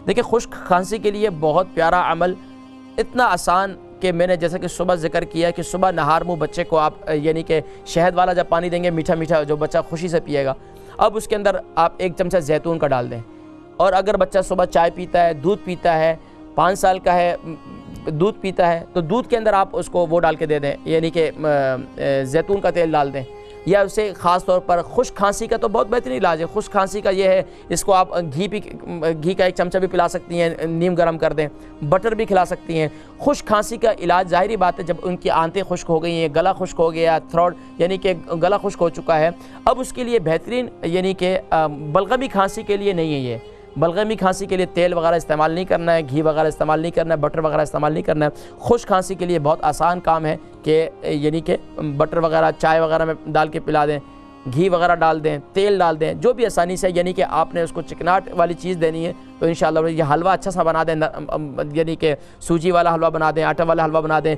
देखिए खुश्क खांसी के लिए बहुत प्यारा अमल, इतना आसान कि मैंने जैसा कि सुबह जिक्र किया कि सुबह नहार मुँह बच्चे को आप यानी कि शहद वाला जब पानी देंगे मीठा मीठा जो बच्चा खुशी से पिएगा, अब उसके अंदर आप 1 चमचा जैतून का डाल दें। और अगर बच्चा सुबह चाय पीता है, दूध पीता है, 5 साल का है, दूध पीता है, तो दूध के अंदर आप उसको वो डाल के दे दें, यानी कि जैतून का तेल डाल दें। या उसे ख़ास तौर पर खुश्क खांसी का तो बहुत बेहतरीन इलाज है। खुश्क खांसी का ये है, इसको आप घी का 1 चमचा भी पिला सकती हैं, नीम गर्म कर दें, बटर भी खिला सकती हैं। खुश्क खांसी का इलाज ज़ाहिरी बात है, जब उनकी आंतें खुश्क हो गई हैं, गला खुश्क हो गया, थ्रोट यानी कि गला खुश्क हो चुका है, अब उसके लिए बेहतरीन यानी कि बलगमी खांसी के लिए नहीं है ये। बलगमी खांसी के लिए तेल वगैरह इस्तेमाल नहीं करना है, घी वगैरह इस्तेमाल नहीं करना है, बटर वगैरह इस्तेमाल नहीं करना है। खुश्क खांसी के लिए बहुत आसान काम है कि यानी कि बटर वगैरह चाय वगैरह में डाल के पिला दें, घी वगैरह डाल दें, तेल डाल दें, जो भी आसानी से, यानी कि आपने उसको चिकनाहट वाली चीज़ देनी है तो इंशाअल्लाह ये हलवा अच्छा सा बना दें, यानी कि सूजी वाला हलवा बना दें, आटा वाला हलवा बना दें,